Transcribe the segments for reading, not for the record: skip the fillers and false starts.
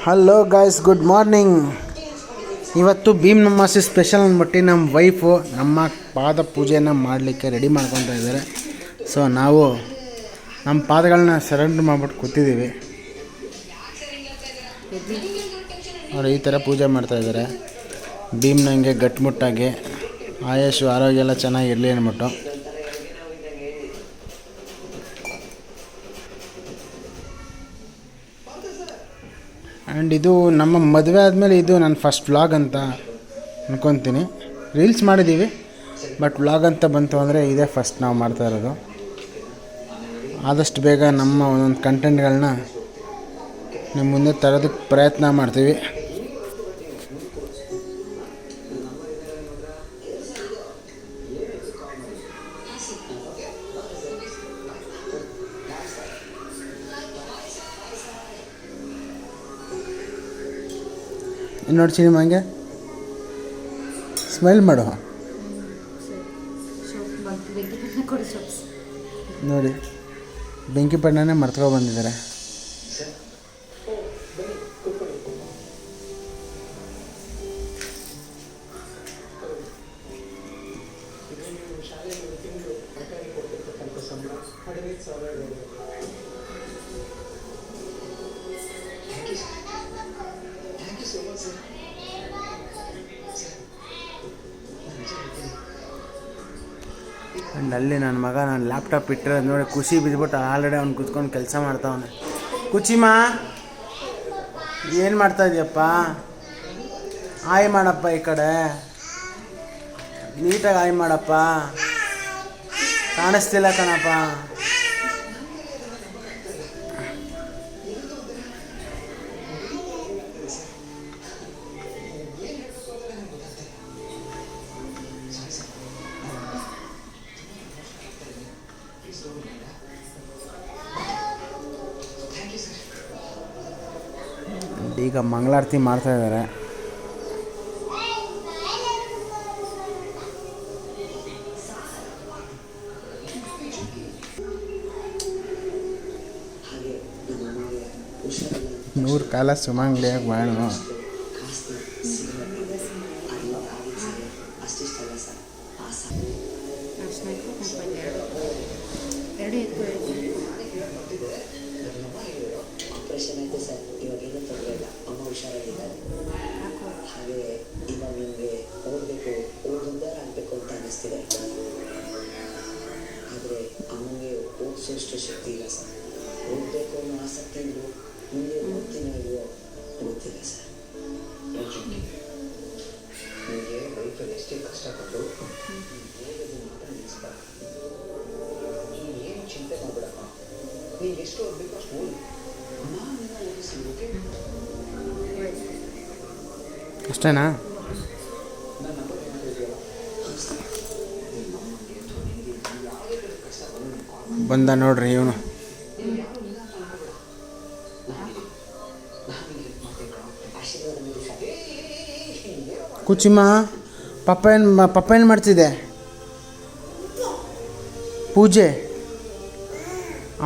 Hello guys, good morning. ಇವತ್ತು Bhim ನಮಾಸಿ special ಅಂದ್ಬಿಟ್ಟು ನಮ್ಮ ವೈಫು ನಮ್ಮ ಪಾದ ಪೂಜೆಯನ್ನು ಮಾಡಲಿಕ್ಕೆ ರೆಡಿ ಮಾಡ್ಕೊತಾ ಇದ್ದಾರೆ. ಸೊ ನಾವು ನಮ್ಮ ಪಾದಗಳನ್ನ ಸರೆಂಡರ್ ಮಾಡಿಬಿಟ್ಟು ಕೂತಿದ್ದೀವಿ. ಅವರು ಈ ಥರ ಪೂಜೆ ಮಾಡ್ತಾಯಿದ್ದಾರೆ. ಭೀಮ್ನಂಗೆ ಗಟ್ಟಿಮುಟ್ಟಾಗಿ ಆಯುಷು ಆರೋಗ್ಯ ಎಲ್ಲ ಚೆನ್ನಾಗಿರಲಿ ಅಂದ್ಬಿಟ್ಟು. ಆ್ಯಂಡ್ ಇದು ನಮ್ಮ ಮದುವೆ ಆದಮೇಲೆ ಇದು ನನ್ನ ಫಸ್ಟ್ ವ್ಲಾಗ್ ಅಂತ ಅನ್ಕೊತೀನಿ. ರೀಲ್ಸ್ ಮಾಡಿದ್ದೀವಿ, ಬಟ್ ವ್ಲಾಗ್ ಅಂತ ಬಂತು ಅಂದರೆ ಇದೇ ಫಸ್ಟ್ ನಾವು ಮಾಡ್ತಾ ಇರೋದು. ಆದಷ್ಟು ಬೇಗ ನಮ್ಮ ಒಂದೊಂದು ಕಂಟೆಂಟ್ಗಳನ್ನ ನಿಮ್ಮ ಮುಂದೆ ತರೋದಕ್ಕೆ ಪ್ರಯತ್ನ ಮಾಡ್ತೀವಿ. ನೋಡಿ ಸಿನಿಮಾ ಹಂಗೆ ಸ್ಮೈಲ್ ಮಾಡು. ನೋಡಿ ಬೆಂಕಿ ಪಣ್ಣನೇ ಮರ್ತ್ಕೊ ಬಂದಿದ್ದಾರೆ. ಆ್ಯಂಡ್ ಅಲ್ಲಿ ನನ್ನ ಮಗ ನಾನು ಲ್ಯಾಪ್ಟಾಪ್ ಇಟ್ಟರೆ ನೋಡಿ ಖುಷಿ ಬಿದ್ದುಬಿಟ್ಟು ಆಲ್ರೆಡಿ ಅವ್ನು ಕೂತ್ಕೊಂಡು ಕೆಲಸ ಮಾಡ್ತಾವನೆ. ಕುಚಿಮಾ ಏನು ಮಾಡ್ತಾ ಇದೆಯಪ್ಪ? ಆಯ್ ಮಾಡಪ್ಪ, ಈ ಕಡೆ ನೀಟಾಗಿ ಆಯ್ ಮಾಡಪ್ಪ. ಕಾಣಿಸ್ತಿಲ್ಲ ಕಣಪ್ಪ. ಈಗ ಮಂಗಳಾರತಿ ಮಾಡ್ತಾ ಇದ್ದಾರೆ. ನೂರು ಕಾಲ ಸುಮಂಗ್ಲಿಯಾಗಿ ಬಾಳು. ಆಪರೇಷನ್ ಆಯಿತು ಸರ್, ಇವಾಗೇನು ತೊಂದರೆ ಇಲ್ಲ. ಅಮ್ಮ ಹುಷಾರಾಗಿದ್ದಾರೆ. ಹಾಗೆ ಇವಾಗ ನಿಮಗೆ ಓದಬೇಕು, ಓದುದಾರ ಆಗಬೇಕು ಅಂತ ಅನ್ನಿಸ್ತಿದೆ. ಆದರೆ ಅಮ್ಮನಿಗೆ ಓದಿಸೋಷ್ಟು ಶಕ್ತಿ ಇಲ್ಲ ಸರ್. ಓದಬೇಕು ಅನ್ನೋ ಆಸಕ್ತಿ ಇದ್ರು ಮುಂದೆ ಓದ್ತೀನೋ ಇಲ್ವೋ ಗೊತ್ತಿಲ್ಲ ಸರ್. ನಿಮಗೆ ಲೈಫಲ್ಲಿ ಎಷ್ಟೇ ಕಷ್ಟಪಟ್ಟು ಓದೋದು ಮಾತ್ರ ನಿಲ್ಲಿಸ್ಬಾರ್ದು. ಏನು ಚಿಂತೆ ಮಾಡಬೇಡಪ್ಪ. ನೀವು ಎಷ್ಟು ಓದಬೇಕು ಅಷ್ಟು ಓದಿ. ಅಷ್ಟೇನಾ? ಬಂದ ನೋಡ್ರಿ ಇವನು. ಕುಚಿಮ್ಮ ಪಪ್ಪ ಏನು ಮಾಡ್ತಿದ್ದೆ? ಪೂಜೆ.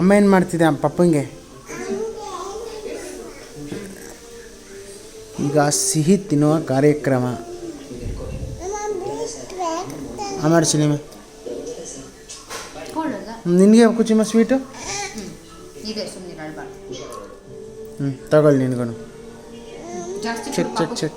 ಅಮ್ಮ ಏನು ಮಾಡ್ತಿದ್ದೆ ಪಪ್ಪಂಗೆ? ಈಗ ಸಿಹಿ ತಿನ್ನುವ ಕಾರ್ಯಕ್ರಮ. ಆಮೇಲೆ ಸಿನಿಮಾ ನಿನಗೆ ಕುಚಿಮ್ಮ ಸ್ವೀಟು ತಗೊಳ್ಳಿ ನಿನ್ಗೂ. Check check check.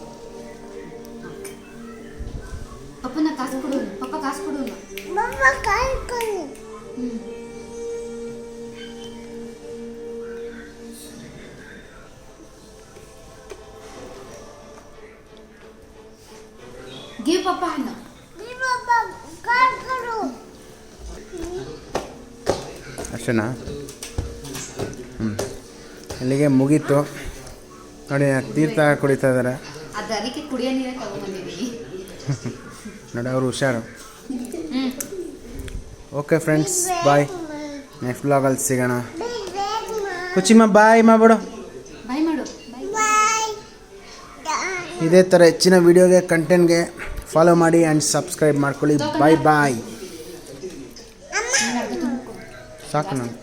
Give Papa Hannah. Give Papa. God karo. ಅಷ್ಟೇನಾ? ಇಲ್ಲಿಗೆ ಮುಗೀತು ನೋಡಿ. ತೀರ್ಥ ಕುಡಿತಾ ಇದ್ದಾರೆ. ಅದಕ್ಕೆ ಕುಡಿಯೋ ನೀರೇ ತಗೊಂಡ್ಬಂದಿದ್ದೀವಿ ನೋಡಿ, ಅವರು ಹುಷಾರು. ಓಕೆ ಫ್ರೆಂಡ್ಸ್, ಬಾಯ್. ನೆಕ್ಸ್ಟ್ ವ್ಲಾಗಲ್ಲಿ ಸಿಗೋಣ. ಕುಚಿಮ್ಮ ಬಾಯ್ ಮಾಡ್ಬಿಡು. ಬಾಯ್ ಮಾಡು. ಇದೇ ಥರ ಹೆಚ್ಚಿನ ವೀಡಿಯೋಗೆ ಕಂಟೆಂಟ್ಗೆ ಫಾಲೋ ಮಾಡಿ ಆ್ಯಂಡ್ ಸಬ್ಸ್ಕ್ರೈಬ್ ಮಾಡ್ಕೊಳ್ಳಿ. ಬಾಯ್ ಬಾಯ್. ಸಾಕು ನಾನು.